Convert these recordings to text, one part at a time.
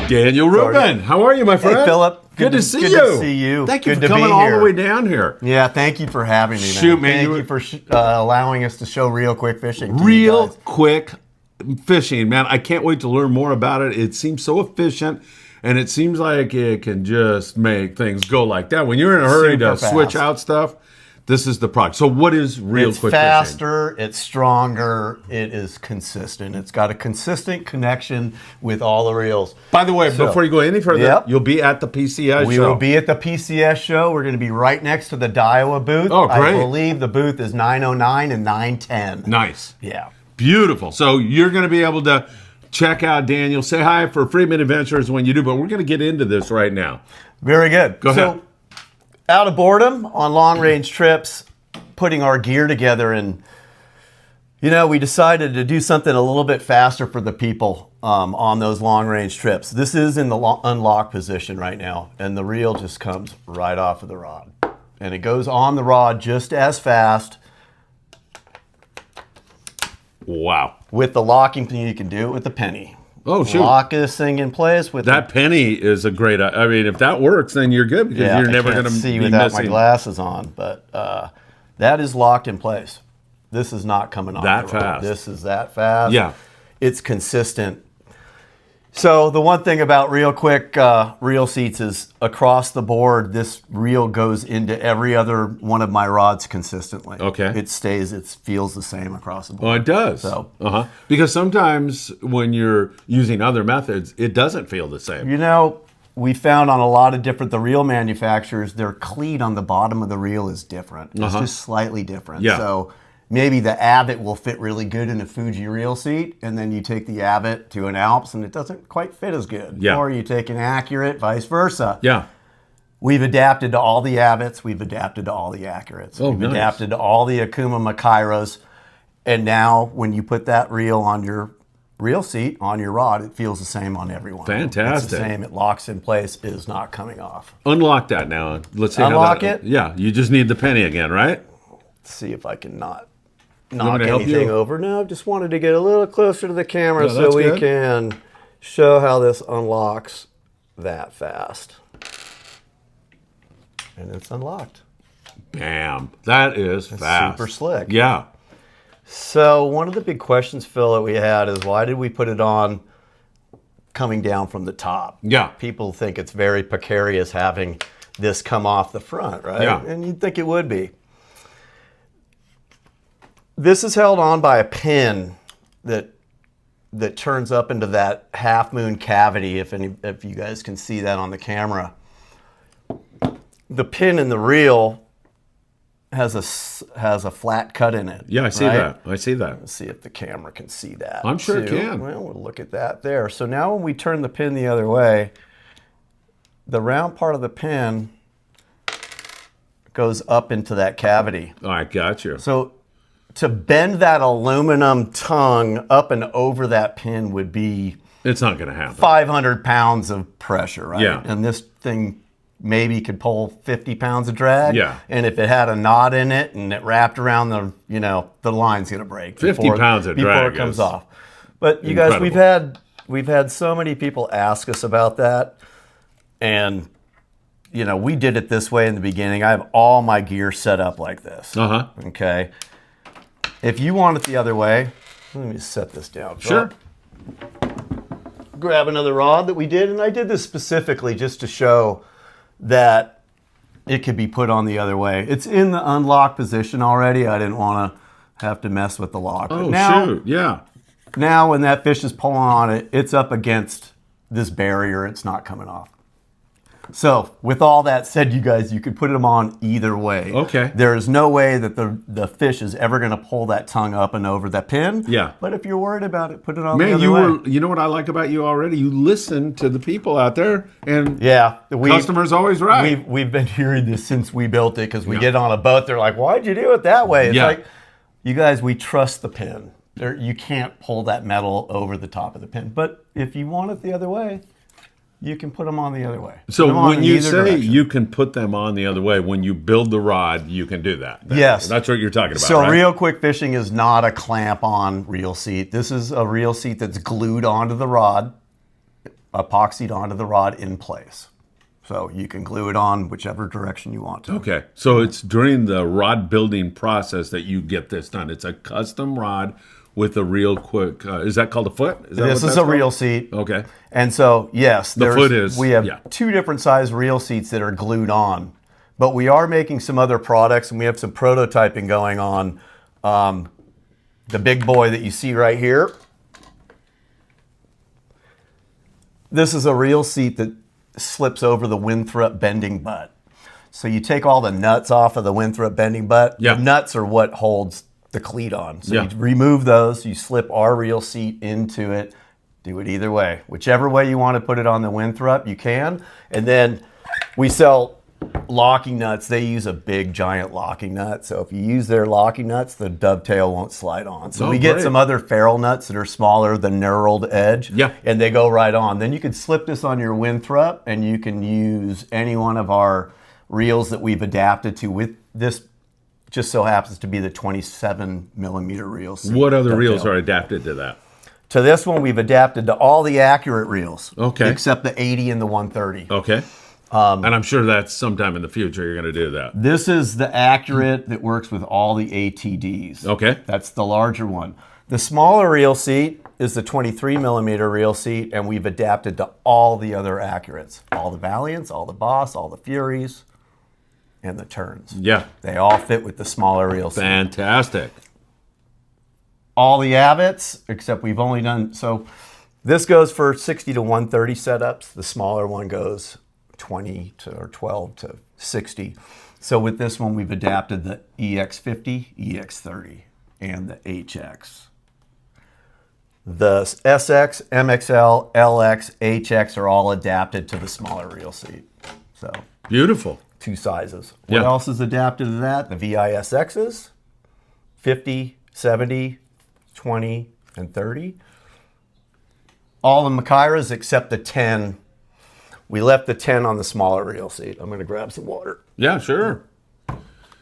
Daniel Rubin, how are you, my friend? Hey, Philip. Good to see you. Good to see you. Thank you Good for to coming be all here. the way down here. Yeah, thank you for having me, man. Shoot, man. Thank you for allowing us to show ReelQuick fishing to you Real guys. quick fishing, man. I can't wait to learn more about it. It seems so efficient, and it seems like it can just make things go like that. When you're in a hurry Super to fast. switch out stuff, this is the product. So what is ReelQuick It's fishing? faster, it's stronger, it is consistent. It's got a consistent connection with all the reels. By the way, before you go any further, Yep. you'll be at the PCS We show. will be at the PCS show. We're going to be right next to the Daiwa booth. Oh, great. I believe the booth is 909 and 910. Nice. Yeah. Beautiful. So you're going to be able to check out Daniel. Say hi for Freeman Adventures when you do, but we're going to get into this right now. Very good. Go ahead. So, out of boredom on long-range trips, putting our gear together, and we decided to do something a little bit faster for the people on those long-range trips. This is in the unlock position right now, and the reel just comes right off of the rod, and it goes on the rod just as fast. Wow. With the locking thing, you can do it with the penny. Oh, shoot. Lock this thing in place with That penny is a great, I mean, if that works, then you're good because you're never going to see be without missing. my glasses on, but that is locked in place. This is not coming off That the rod. fast. This is that fast. Yeah. It's consistent. So the one thing about ReelQuick reel seats is across the board, this reel goes into every other one of my rods consistently. Okay. It feels the same across the board. Well, it does. So- Because sometimes when you're using other methods, it doesn't feel the same. We found on a lot of the reel manufacturers, their cleat on the bottom of the reel is different. It's just slightly different. Yeah. So maybe the Abbott will fit really good in a Fuji reel seat, and then you take the Abbott to an Alps, and it doesn't quite fit as good. Yeah. Or you take an Accurate, vice versa. Yeah. We've adapted to all the Abbotts. We've adapted to all the Accurates. Oh, we've nice. adapted to all the Akuma Makairas. And now when you put that reel on your reel seat, on your rod, it feels the same on everyone. Fantastic. It's the same. It locks in place. It is not coming off. Unlock that now. Let's see Unlock how that, it? Yeah, you just need the penny again, right? Let's see if I can not me knock to help anything you? over. No, just wanted to get a little closer to the camera Yeah, so that's we good. can show how this unlocks that fast. And it's unlocked. Bam. That is fast. super slick. Yeah. So one of the big questions, Phil, that we had is why did we put it on coming down from the top? Yeah. People think it's very precarious having this come off the front, right? Yeah. And you'd think it would be. This is held on by a pin that turns up into that half moon cavity, if you guys can see that on the camera. The pin in the reel has a flat cut in it. Yeah, I see right? that. I see that. Let's see if the camera can see that. I'm sure it too. can. Well, we'll look at that there. So now when we turn the pin the other way, the round part of the pin goes up into that cavity. All right, got you. So to bend that aluminum tongue up and over that pin would be It's not going to happen. 500 pounds of pressure, right? Yeah. And this thing maybe could pull 50 pounds of drag. Yeah. And if it had a knot in it and it wrapped around the line's going to break. 50 pounds of drag before it comes is off. But you guys, incredible. we've had so many people ask us about that. And we did it this way in the beginning. I have all my gear set up like this. Uh-huh. Okay. If you want it the other way, let me set this down. Sure. Grab another rod that we did, and I did this specifically just to show that it could be put on the other way. It's in the unlock position already. I didn't want to have to mess with the lock. Oh, But shoot. Yeah. now when that fish is pulling on it, it's up against this barrier. It's not coming off. So with all that said, you guys, you could put them on either way. Okay. There is no way that the fish is ever going to pull that tongue up and over that pin. Yeah. But if you're worried about it, put it on the Man, other way. you know what I like about you already? You listen to the people out there, and Yeah. customer's always right. We've been hearing this since we built it because we get on a boat. They're like, why'd you do it that way? It's Yeah. like, you guys, we trust the pin. You can't pull that metal over the top of the pin. But if you want it the other way, you can put them on the other way. Put So them on when in you either say direction. you can put them on the other way, when you build the rod, you can do that. Yes. That's what you're talking about, So right? ReelQuick fishing is not a clamp-on reel seat. This is a reel seat that's glued onto the rod. epoxied onto the rod in place. So you can glue it on whichever direction you want to. Okay, so it's during the rod building process that you get this done. It's a custom rod with a ReelQuick. Is that called a foot? Is that This is a reel seat. Okay. And so, yes, foot is- we have yeah. 2 different size reel seats that are glued on. But we are making some other products, and we have some prototyping going on. The big boy that you see right here. This is a reel seat that slips over the Winthrop bending butt. So you take all the nuts off of the Winthrop bending butt. Yeah. The nuts are what holds the cleat on. So Yeah. you remove those, you slip our reel seat into it. Do it either way. Whichever way you want to put it on the Winthrop, you can. And then we sell locking nuts. They use a big giant locking nut. So if you use their locking nuts, the dovetail won't slide on. So we get great. some other ferrule nuts that are smaller, the knurled edge. Yeah. And they go right on. Then you can slip this on your Winthrop, and you can use any one of our reels that we've adapted to with this. Just so happens to be the 27 millimeter reel seat. What other reels dovetail. are adapted to that? To this one, we've adapted to all the accurate reels. Okay. Except the 80 and the 130. Okay. And I'm sure that's sometime in the future you're going to do that. This is the accurate that works with all the ATDs. Okay. That's the larger one. The smaller reel seat is the 23 millimeter reel seat, and we've adapted to all the other accurates. All the Valiants, all the Boss, all the Furies, and the Turns. Yeah. They all fit with the smaller reel seat. Fantastic. All the Abbots, except we've only done, so this goes for 60 to 130 setups. The smaller one goes 20 to or 12 to 60. So with this one, we've adapted the EX50, EX30, and the HX. The SX, MXL, LX, HX are all adapted to the smaller reel seat. So Beautiful. 2 sizes. What Yeah. else is adapted to that? The VISXs, 50, 70, 20, and 30. All the Makiras except the 10. We left the 10 on the smaller reel seat. I'm going to grab some water. Yeah, sure.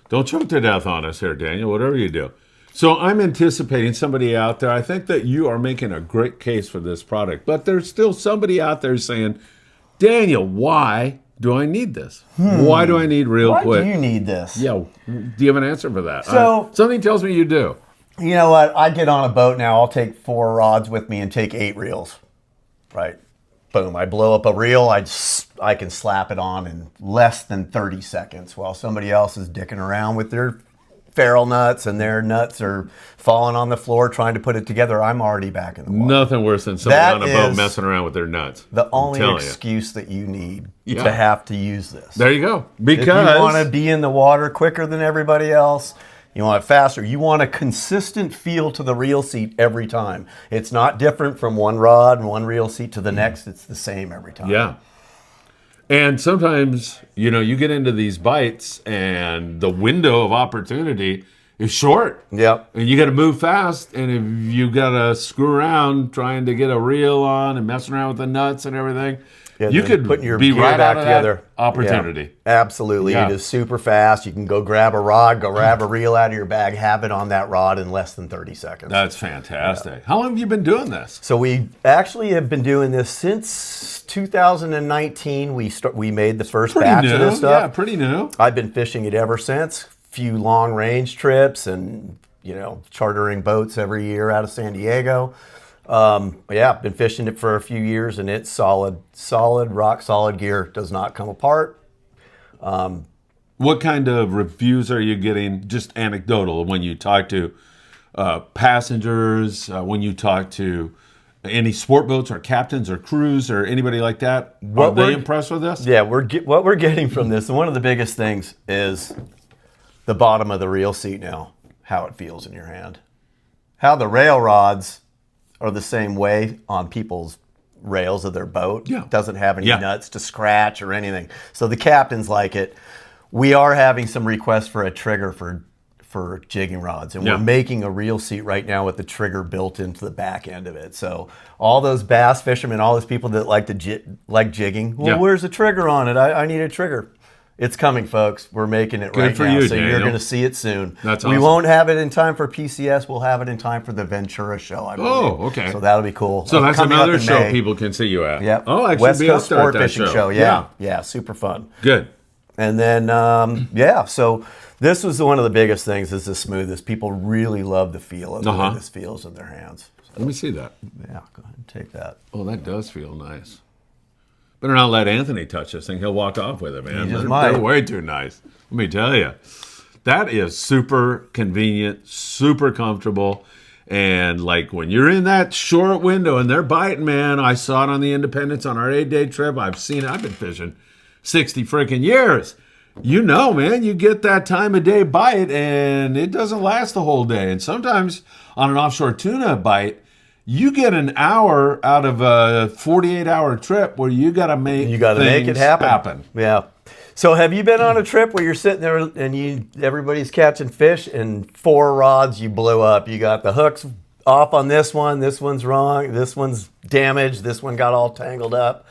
Don't choke to death on us here, Daniel, whatever you do. So I'm anticipating somebody out there. I think that you are making a great case for this product, but there's still somebody out there saying, Daniel, why do I need this? Why do I need ReelQuick? Why do you need this? Yeah, do you have an answer for that? So- something tells me you do. You know what? I get on a boat now. I'll take 4 rods with me and take 8 reels. Right. Boom. I blow up a reel. I can slap it on in less than 30 seconds while somebody else is dicking around with their ferrule nuts and their nuts are falling on the floor trying to put it together. I'm already back in the water. Nothing worse than somebody That on a boat is messing around with their nuts. The I'm only telling excuse that you need Yeah. to have to use this. There you go. If Because you want to be in the water quicker than everybody else, you want it faster. You want a consistent feel to the reel seat every time. It's not different from one rod and one reel seat to the next. It's the same every time. yeah. And sometimes, you get into these bites and the window of opportunity is short. Yep. And you got to move fast. And if you got to screw around trying to get a reel on and messing around with the nuts and everything, Yeah, you then could putting your be gear right back out of together. that opportunity. Yeah, absolutely. Yeah. It is super fast. You can go grab a rod, go grab a reel out of your bag, have it on that rod in less than 30 seconds. That's fantastic. How long have you been doing this? So we actually have been doing this since 2019. We made the first batch of this stuff. Yeah, pretty new. I've been fishing it ever since. Few long range trips and chartering boats every year out of San Diego. I've been fishing it for a few years, and it's solid, rock solid gear. Does not come apart. What kind of reviews are you getting, just anecdotal, when you talk to passengers, when you talk to any sport boats or captains or crews or anybody like that? Are they impressed with this? Yeah, what we're getting from this, and one of the biggest things is the bottom of the reel seat now, how it feels in your hand. How the rail rods are the same way on people's rails of their boat. Yeah. Doesn't have any Yeah. nuts to scratch or anything. So the captains like it. We are having some requests for a trigger for jigging rods, and Yeah. we're making a reel seat right now with the trigger built into the back end of it. So all those bass fishermen, all those people that like to like jigging, well, Yeah. where's the trigger on it? I need a trigger. It's coming, folks. We're making it Good right for now, you, so you're Daniel. going to see it soon. That's We awesome. won't have it in time for PCS. We'll have it in time for the Ventura show, I believe. Oh, okay. So that'll be cool. So that's Coming up another in show May. people can see you at. Yep. Oh, actually West be Coast up there at Sport that Fishing Show. Yeah, super fun. Good. And then, so this was one of the biggest things is the smoothness. People really love the feel of the way this feels in their hands. Let me see that. Yeah, go ahead and take that. Oh, that does feel nice. Better not let Anthony touch this thing. He'll walk off with it, man. He just They're might. way too nice. Let me tell you. That is super convenient, super comfortable. And like when you're in that short window and they're biting, man, I saw it on the Independence on our 8-day trip. I've seen it. I've been fishing 60 freaking years. You know, man, you get that time of day bite and it doesn't last the whole day. And sometimes on an offshore tuna bite, you get an hour out of a 48-hour trip where you got to make it happen. Yeah. So have you been on a trip where you're sitting there and everybody's catching fish and 4 rods you blew up? You got the hooks off on this one's wrong, this one's damaged, this one got all tangled up.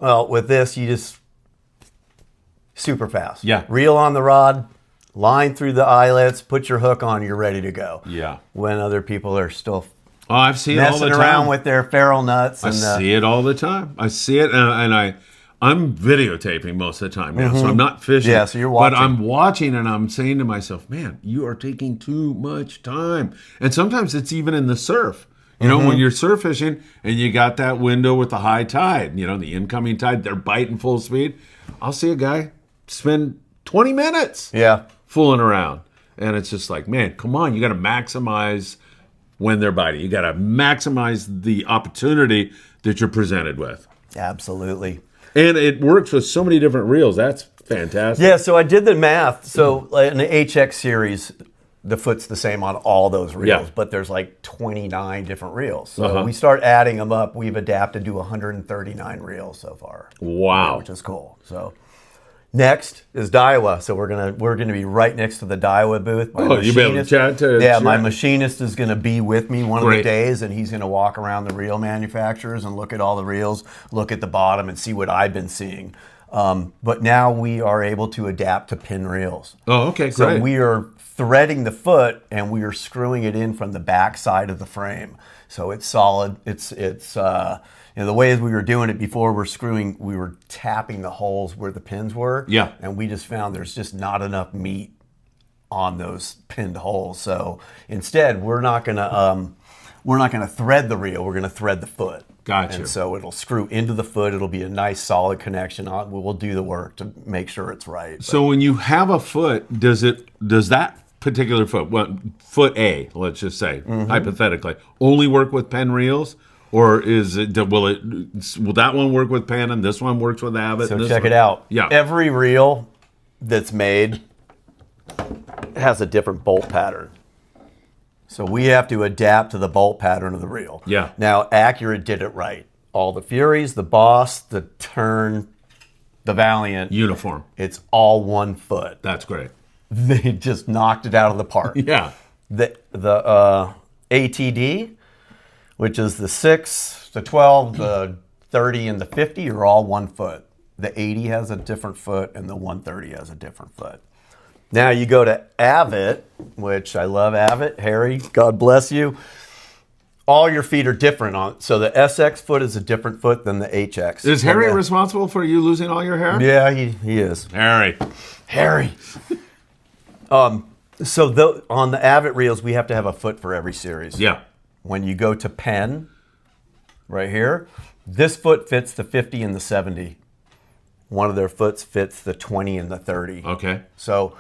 Well, with this, you just super fast. Yeah. Reel on the rod, line through the eyelets, put your hook on, you're ready to go. Yeah. When other people are still Oh, I've seen it all the messing time. around with their ferrule nuts. I see it all the time. I see it, and I'm videotaping most of the time now, so I'm not fishing. Yeah, so you're watching. But I'm watching, and I'm saying to myself, man, you are taking too much time. And sometimes it's even in the surf. You know, when you're surf fishing and you got that window with the high tide, you know, the incoming tide, they're biting full speed. I'll see a guy spend 20 minutes Yeah. fooling around. And it's just like, man, come on, you got to maximize when they're biting. You got to maximize the opportunity that you're presented with. Absolutely. And it works with so many different reels. That's fantastic. Yeah, so I did the math. So in the HX series, the foot's the same on all those reels, Yeah. but there's like 29 different reels. So we start adding them up. We've adapted to 139 reels so far. Wow. Which is cool. So next is Daiwa. So we're gonna be right next to the Daiwa booth. My You be able to chat to Yeah, my chat. machinist is gonna be with me one of Great. the days, and he's gonna walk around the reel manufacturers and look at all the reels, look at the bottom, and see what I've been seeing. But now we are able to adapt to pin reels. Oh, okay, great. So we are threading the foot and we are screwing it in from the back side of the frame. So it's solid. It's the ways we were doing it before, we were tapping the holes where the pins were. Yeah. And we just found there's just not enough meat on those pinned holes. So instead, we're not gonna thread the reel. We're gonna thread the foot. Gotcha. And so it'll screw into the foot. It'll be a nice solid connection. We'll do the work to make sure it's right. So when you have a foot, does that particular foot, foot A, let's just say, hypothetically, only work with pen reels? Or will that one work with pen and this one works with Abbott? So and this check one? it out. Yeah. Every reel that's made has a different bolt pattern. So we have to adapt to the bolt pattern of the reel. Yeah. Now, Accurate did it right. All the Furies, the Boss, the Tern, the Valiant, Uniform. it's all 1 foot. That's great. They just knocked it out of the park. Yeah. The ATD, which is the 6, the 12, the 30, and the 50 are all 1 foot. The 80 has a different foot, and the 130 has a different foot. Now you go to Avid, which I love Avid. Harry, God bless you. All your feet are different on. So the SX foot is a different foot than the HX. Is Harry responsible for you losing all your hair? Yeah, he is. Harry. On the Avid reels, we have to have a foot for every series. Yeah. When you go to Penn, right here, this foot fits the 50 and the 70. One of their foots fits the 20 and the 30. Okay. So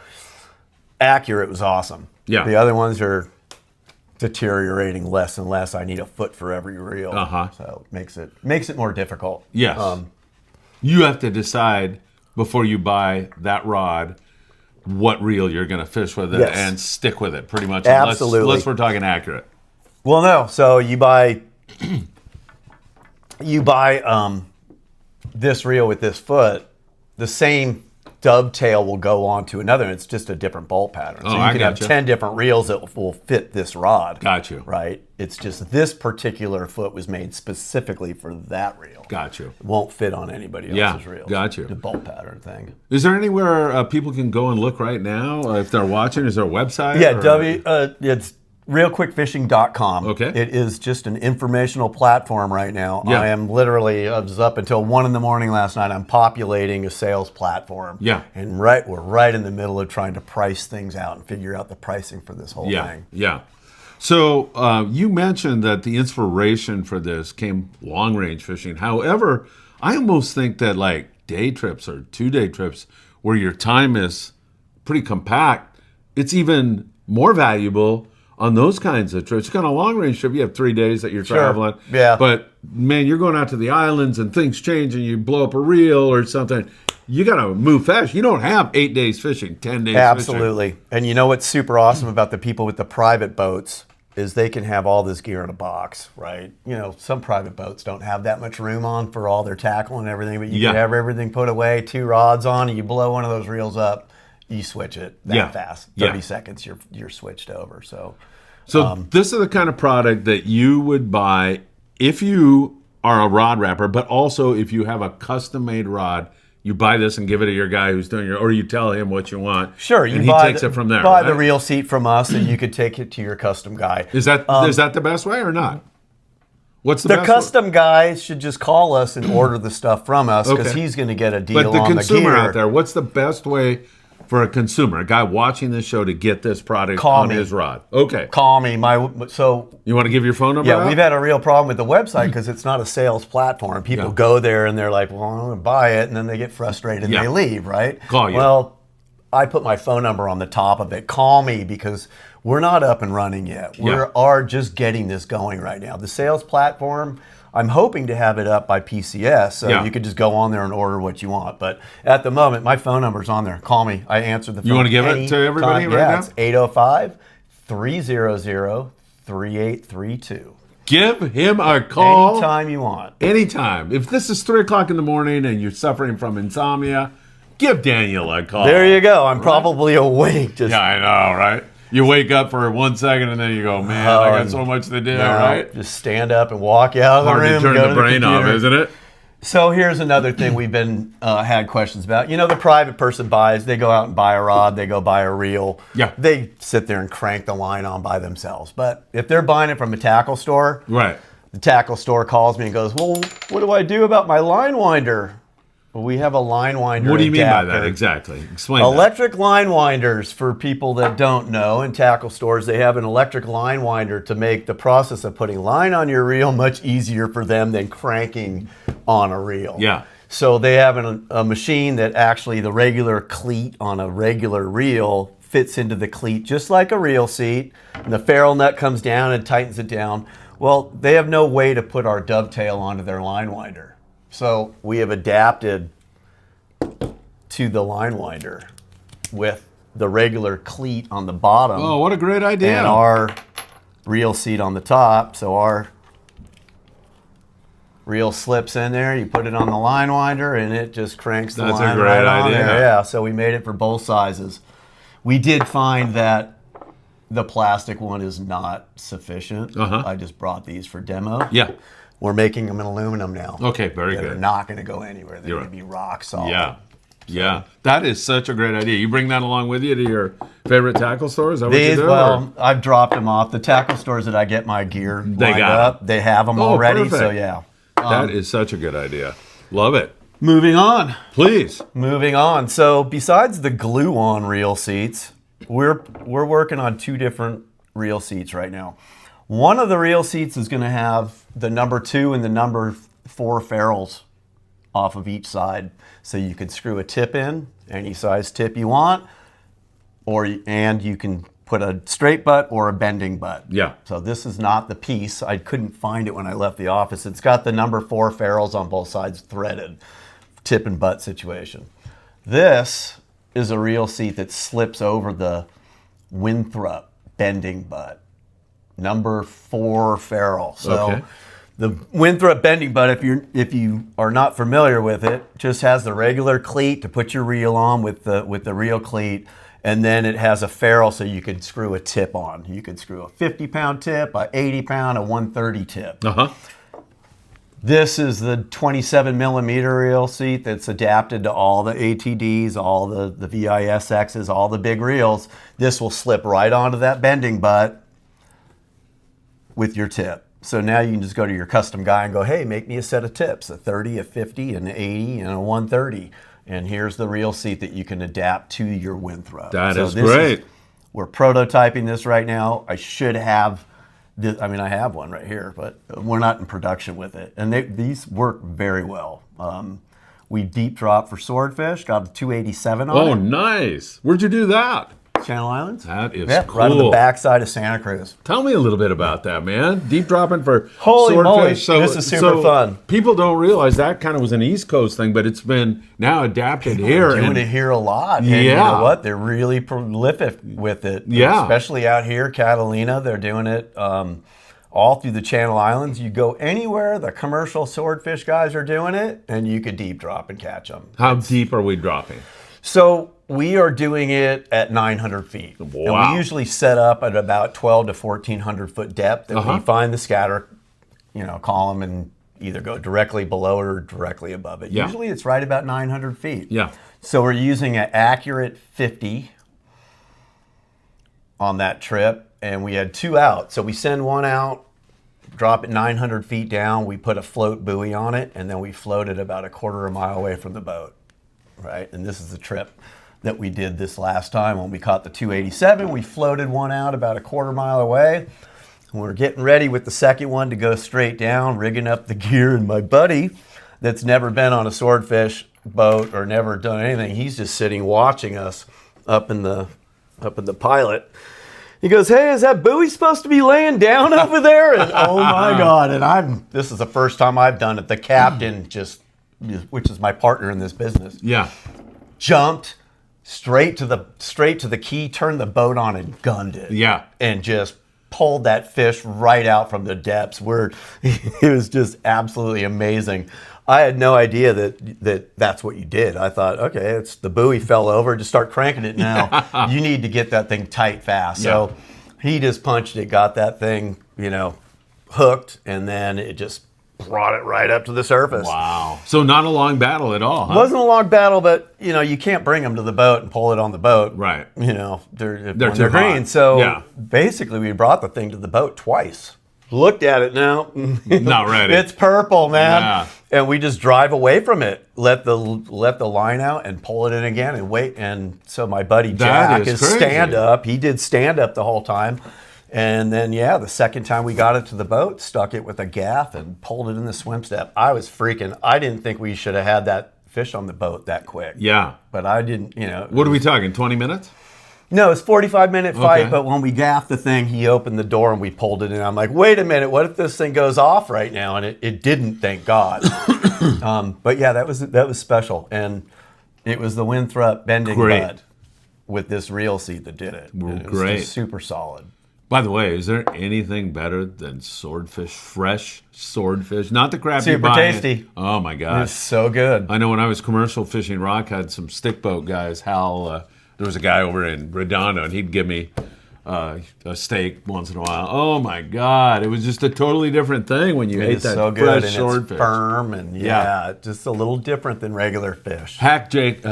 Accurate was awesome. Yeah. The other ones are deteriorating less and less. I need a foot for every reel. So it makes it more difficult. Yes. You have to decide before you buy that rod what reel you're going to fish with it Yes. and stick with it pretty much. Absolutely. Unless we're talking Accurate. Well, no. So you buy this reel with this foot, the same dovetail will go on to another, and it's just a different bolt pattern. So Oh, you I can have gotcha. 10 different reels that will fit this rod. Got you. Right? It's just this particular foot was made specifically for that reel. Got you. It won't fit on anybody Yeah, else's reels. got you. The bolt pattern thing. Is there anywhere people can go and look right now if they're watching? Is there a website? Yeah, or- it's ReelQuickFishing.com. Okay. It is just an informational platform right now. Yeah. I was up until 1 in the morning last night. I'm populating a sales platform. Yeah. And we're right in the middle of trying to price things out and figure out the pricing for this whole Yeah, thing. yeah. So you mentioned that the inspiration for this came long range fishing. However, I almost think that like day trips or 2-day trips where your time is pretty compact, it's even more valuable on those kinds of trips. Kind of long range trip, you have 3 days that you're traveling. Yeah. But man, you're going out to the islands and things change and you blow up a reel or something. You got to move fast. You don't have 8 days fishing, 10 days fishing. Absolutely. And you know what's super awesome about the people with the private boats is they can have all this gear in a box, right? You know, some private boats don't have that much room on for all their tackle and everything, but you Yeah. can have everything put away, 2 rods on, and you blow one of those reels up, you switch it that Yeah. fast. Yeah. 30 seconds, you're switched over. So This is the kind of product that you would buy if you are a rod wrapper, but also if you have a custom-made rod, you buy this and give it to your guy who's doing or you tell him what you want. sure, and you he buy takes it from there. buy right? the reel seat from us, and you could take it to your custom guy. Is that the best way or not? What's the The best custom guy should just call us and order the stuff from us because Okay. he's going to get a way? deal But the on consumer the gear. out there, what's the best way for a consumer, a guy watching this show, to get this product Call on me. his rod? Okay. Call me. So You want to give your phone number yeah, out? we've had a real problem with the website because it's not a sales platform. People Yeah. go there and they're like, "Well, I'm going to buy it," and then they get frustrated and Yeah. they leave. Right? Call you. Well, I put my phone number on the top of it. Call me because we're not up and running yet. We Yeah. are just getting this going right now. The sales platform, I'm hoping to have it up by PCS, so Yeah. you could just go on there and order what you want. But at the moment, my phone number's on there. Call me. I answer the phone. You wanna give it to everybody anytime. right Yeah, now? it's 805-300-3832. Give him a call. Anytime you want. Anytime. If this is 3 o'clock in the morning and you're suffering from insomnia, give Daniel a call. There you go. I'm probably awake. Just Yeah, I know, right? You wake up for 1 second and then you go, man, I got so much to do, right? Just stand up and walk out of the Hard room. to turn go the to brain off, computer. isn't it? So here's another thing we've been had questions about. You know, the private person buys, they go out and buy a rod, they go buy a reel. Yeah. They sit there and crank the line on by themselves. But if they're buying it from a tackle store, Right. the tackle store calls me and goes, "Well, what do I do about my line winder?" Well, we have a line winder. What do you mean by adapter. that exactly? Explain that. Electric line winders, for people that don't know, in tackle stores, they have an electric line winder to make the process of putting line on your reel much easier for them than cranking on a reel. Yeah. So they have a machine that actually the regular cleat on a regular reel fits into the cleat just like a reel seat, and the ferrule nut comes down and tightens it down. Well, they have no way to put our dovetail onto their line winder. So we have adapted to the line winder with the regular cleat on the bottom Oh, what a great idea. and our reel seat on the top. So our reel slips in there, you put it on the line winder, and it just cranks the That's a line great right on idea. there. Yeah, so we made it for both sizes. We did find that the plastic one is not sufficient. Uh-huh. I just brought these for demo. Yeah. We're making them in aluminum now. Okay, very They're good. not going to go anywhere. They're You're going to be rock solid. Yeah. Yeah. That is such a great idea. You bring that along with you to your favorite tackle store? Is that what you These, do? well, I've dropped them off. The tackle stores that I get my gear lined got 'em. up, they have them Oh, already. perfect. So yeah. That is such a good idea. Love it. Moving on. Please. Moving on. So besides the glue-on reel seats, we're working on 2 different reel seats right now. One of the reel seats is going to have the number 2 and the number 4 ferrules off of each side, so you could screw a tip in, any size tip you want, and you can put a straight butt or a bending butt. Yeah. So this is not the piece. I couldn't find it when I left the office. It's got the number 4 ferrules on both sides threaded, tip and butt situation. This is a reel seat that slips over the Winthrop bending butt, number 4 ferrule. So Okay. The Winthrop bending butt, if you are not familiar with it, just has the regular cleat to put your reel on with the reel cleat, and then it has a ferrule so you could screw a tip on. You could screw a 50-pound tip, a 80-pound, a 130 tip. This is the 27 millimeter reel seat that's adapted to all the ATDs, all the VISXs, all the big reels. This will slip right onto that bending butt with your tip. So now you can just go to your custom guy and go, hey, make me a set of tips, a 30, a 50, an 80, and a 130. And here's the reel seat that you can adapt to your Winthrop. That is great. We're prototyping this right now. I should have this, I mean, I have one right here, but we're not in production with it. And these work very well. We deep drop for swordfish, got a 287 on it. Oh, nice. Where'd you do that? Channel Islands. That is cool. Right on the backside of Santa Cruz. Tell me a little bit about that, man. Deep dropping for Holy swordfish. moly, this is super fun. People don't realize that kind of was an East Coast thing, but it's been now adapted here. They're doing it here a lot. And you know what? They're really prolific with it. Yeah. Especially out here, Catalina, they're doing it all through the Channel Islands. You go anywhere, the commercial swordfish guys are doing it, and you could deep drop and catch them. How deep are we dropping? So we are doing it at 900 feet. Wow. And we usually set up at about 12 to 1,400 foot depth. And we find the scatter, column and either go directly below it or directly above it. Yeah. Usually it's right about 900 feet. Yeah. So we're using an accurate 50 on that trip. And we had 2 out. So we send one out, drop it 900 feet down. We put a float buoy on it. And then we float it about a quarter of a mile away from the boat. Right, and this is the trip that we did this last time when we caught the 287. We floated one out about a quarter mile away. And we're getting ready with the second one to go straight down, rigging up the gear. And my buddy that's never been on a swordfish boat or never done anything, he's just sitting watching us up in the pilot. He goes, hey, is that buoy supposed to be laying down over there? And oh my God, and this is the first time I've done it. The captain which is my partner in this business. Yeah. Jumped straight to the key, turned the boat on and gunned it. Yeah. And just pulled that fish right out from the depths. It was just absolutely amazing. I had no idea that's what you did. I thought, okay, it's the buoy fell over, just start cranking it now. You need to get that thing tight fast. Yeah. So he just punched it, got that thing, hooked, and then it just brought it right up to the surface. Wow. So not a long battle at all, huh? It wasn't a long battle, but you can't bring them to the boat and pull it on the boat. Right. They're too green. hot. So basically we brought the thing to the boat twice. Looked at it now. Not ready. It's purple, man. Yeah. And we just drive away from it, let the line out and pull it in again and wait. And so my buddy Jack is crazy. stand up. He did stand up the whole time. And then, the second time we got it to the boat, stuck it with a gaff and pulled it in the swim step. I was freaking. I didn't think we should have had that fish on the boat that quick. Yeah. But I didn't, What are we talking, 20 minutes? No, it's 45-minute fight, Okay. but when we gaffed the thing, he opened the door and we pulled it in. I'm like, wait a minute, what if this thing goes off right now? And it didn't, thank God. But yeah, that was special. And it was the Winthrop bending butt with this reel seat that did it. Well, it was great. just super solid. By the way, is there anything better than swordfish, fresh swordfish? Not the crap you Super buy. tasty. Oh my gosh. It's so good. I know when I was commercial fishing rock, I had some stick boat guys. Hal, there was a guy over in Redondo, and he'd give me a steak once in a while. Oh my God, it was just a totally different thing when you ate It's that so good, fresh and swordfish. it's firm, and just a little different than regular fish. Hap Jacobs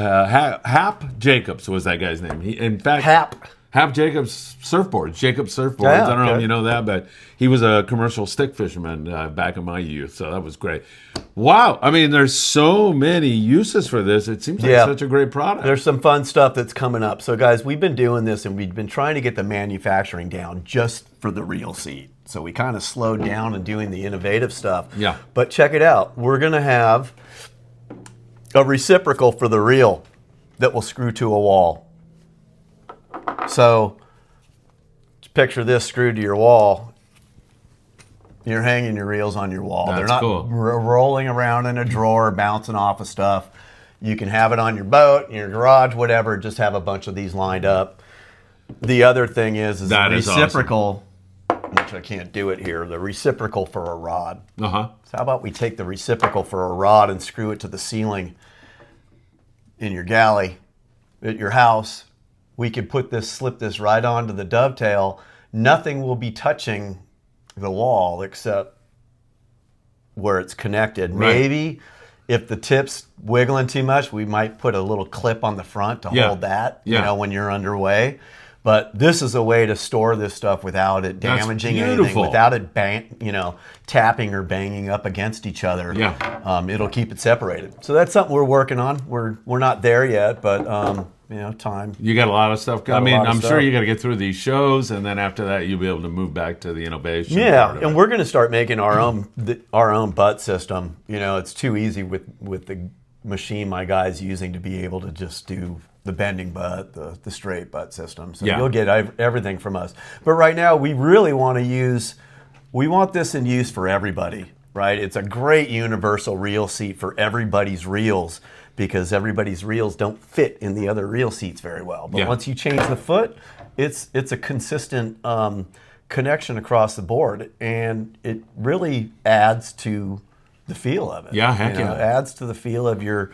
was that guy's name. In fact, Hap Jacobs surfboards, Jacobs surfboards. Yeah, I don't know okay. if you know that, but he was a commercial stick fisherman back in my youth, so that was great. Wow, I mean, there's so many uses for this. It seems like such a great product. There's some fun stuff that's coming up. So guys, we've been doing this and we've been trying to get the manufacturing down just for the reel seat. So we kind of slowed down in doing the innovative stuff. Yeah. But check it out. We're going to have a reciprocal for the reel that will screw to a wall. So picture this screwed to your wall. You're hanging your reels on your wall. That's They're not cool. rolling around in a drawer, bouncing off of stuff. You can have it on your boat, in your garage, whatever. Just have a bunch of these lined up. The other thing is That the is reciprocal will I can't do it here, the reciprocal for a rod. Uh-huh. So how about we take the reciprocal for a rod and screw it to the ceiling in your galley at your house. We could slip this right onto the dovetail. Nothing will be touching the wall except where it's connected. Right. Maybe if the tip's wiggling too much, we might put a little clip on the front to hold that, when you're underway. But this is a way to store this stuff without it damaging anything, without it tapping or banging up against each other. Yeah. It'll keep it separated. So that's something we're working on. We're not there yet, but time. You got a lot of stuff. I mean, I'm sure you got to get through these shows, and then after that, you'll be able to move back to the innovation. Yeah, and we're going to start making our own butt system. It's too easy with the machine my guy's using to be able to just do the bending butt, the straight butt system. So you'll get everything from us. But right now, we really want this in use for everybody, right? It's a great universal reel seat for everybody's reels, because everybody's reels don't fit in the other reel seats very well. But once you change the foot, it's a consistent connection across the board, and it really adds to the feel of it. Yeah, heck It adds to the feel of your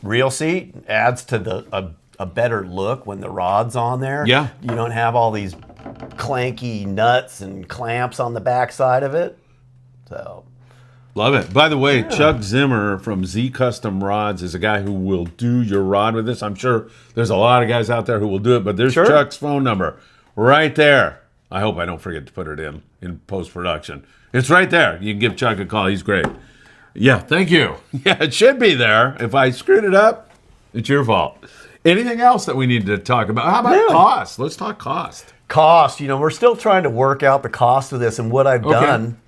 reel seat, adds to a better look when the rod's on there. Yeah. You don't have all these clanky nuts and clamps on the back side of it. So love it. By the way, Chuck Zimmer from Z Custom Rods is a guy who will do your rod with this. I'm sure there's a lot of guys out there who will do it, but there's Chuck's phone number right there. I hope I don't forget to put it in post-production. It's right there. You can give Chuck a call. He's great. Yeah, thank you. Yeah, it should be there. If I screwed it up, it's your fault. Anything else that we need to talk about? How about cost? Let's talk cost. Cost. We're still trying to work out the cost of this, and what I've done,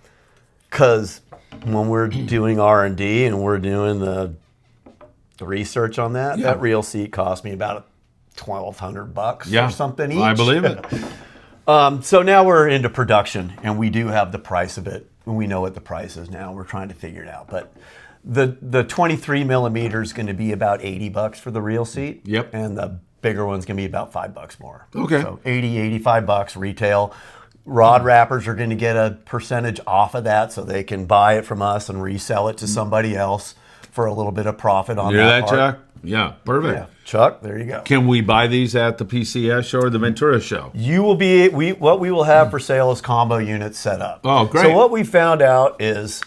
because when we're doing R&D and we're doing the research on that, that reel seat cost me about $1,200 or something each. I believe it. So now we're into production, and we do have the price of it. We know what the price is now. We're trying to figure it out. But the 23 millimeter is going to be about $80 for the reel seat. Yep. And the bigger one's going to be about $5 more. Okay. So $85 retail. Rod wrappers are going to get a percentage off of that, so they can buy it from us and resell it to somebody else for a little bit of profit on You hear that, part. Chuck? Yeah, perfect. Yeah. Chuck, there you go. Can we buy these at the PCS show or the Ventura show? You will be. What we will have for sale is combo units set up. Oh, great. So what we found out is,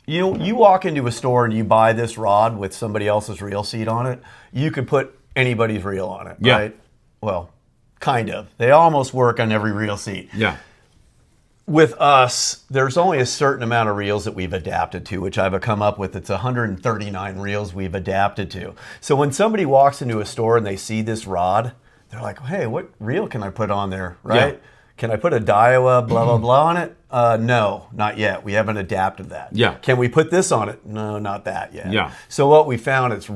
you walk into a store and you buy this rod with somebody else's reel seat on it. You could put anybody's reel on it, right? Well, kind of. They almost work on every reel seat. Yeah. With us, there's only a certain amount of reels that we've adapted to, which I've come up with. It's 139 reels we've adapted to. So when somebody walks into a store and they see this rod, they're like, hey, what reel can I put on there, right? Yeah. Can I put a Daiwa blah, blah, blah on it? No, not yet. We haven't adapted that. Yeah. Can we put this on it? No, not that yet. Yeah. So what we found, it's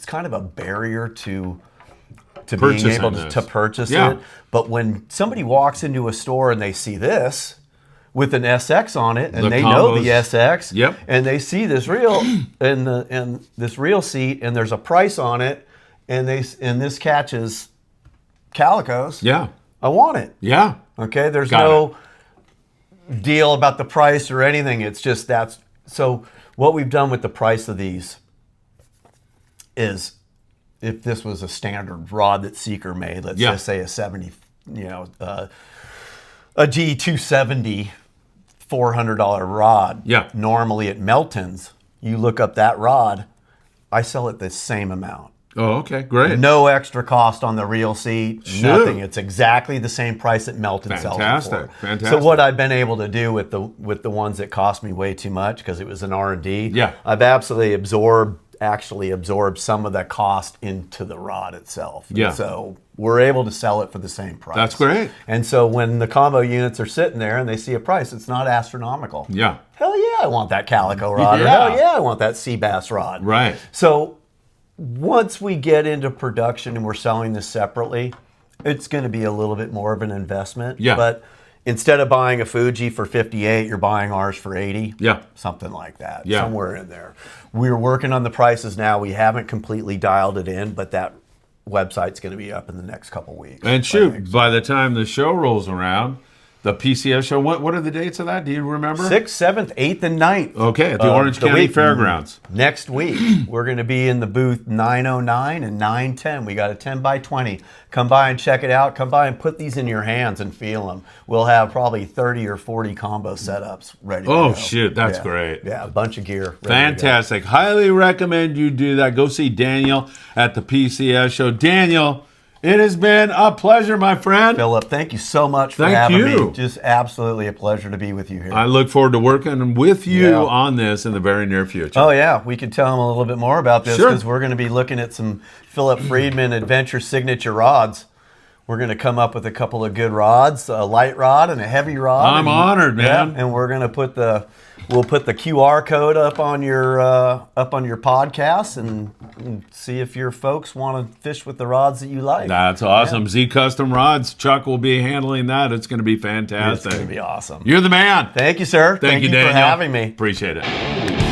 kind of a barrier to being able to purchase it. But when somebody walks into a store and they see this with an SX on it, and they know the SX, and they see this reel and this reel seat, and there's a price on it, and this catches calicos. Yeah. I want it. Yeah. Okay. There's no deal about the price or anything. It's just that's so. What we've done with the price of these is, if this was a standard rod that Seeker made, let's just say a 70, a G270 $400 rod. Yeah. Normally at Melton's, you look up that rod, I sell it the same amount. Oh, okay, great. No extra cost on the reel seat, nothing. It's exactly the same price that Melton sells it for. Fantastic. So what I've been able to do with the ones that cost me way too much, because it was an R&D, I've absolutely absorbed some of that cost into the rod itself. Yeah. And so we're able to sell it for the same price. That's great. And so when the combo units are sitting there and they see a price, it's not astronomical. Yeah. Hell yeah, I want that calico rod. Or hell yeah, I want that sea bass rod. Right. So once we get into production and we're selling this separately, it's going to be a little bit more of an investment. Yeah. But instead of buying a Fuji for 58, you're buying ours for 80. Yeah. Something like that. Yeah. Somewhere in there. We're working on the prices now. We haven't completely dialed it in, but that website's going to be up in the next couple weeks. And shoot, by the time the show rolls around, the PCS show, what are the dates of that? Do you remember? 6th, 7th, 8th, and 9th. Okay, at the Orange County Fairgrounds. Next week, we're going to be in the booth 909 and 910. We got a 10 by 20. Come by and check it out. Come by and put these in your hands and feel them. We'll have probably 30 or 40 combo setups ready to go. Oh, shoot, that's great. Yeah, a bunch of gear. Fantastic. Highly recommend you do that. Go see Daniel at the PCS show. Daniel, it has been a pleasure, my friend. Philip, thank you so much for having me. Just absolutely a pleasure to be with you here. I look forward to working with you on this in the very near future. Oh, yeah. We could tell them a little bit more about this because we're going to be looking at some Philip Friedman Adventure Signature rods. We're going to come up with a couple of good rods, a light rod and a heavy rod. I'm honored, man. Yeah, and we're going to put we'll put the QR code up on your podcast and see if your folks want to fish with the rods that you like. That's awesome. Z Custom Rods. Chuck will be handling that. It's going to be fantastic. It's going to be awesome. You're the man. Thank you, sir. Thank you, Daniel. for having me. Appreciate it.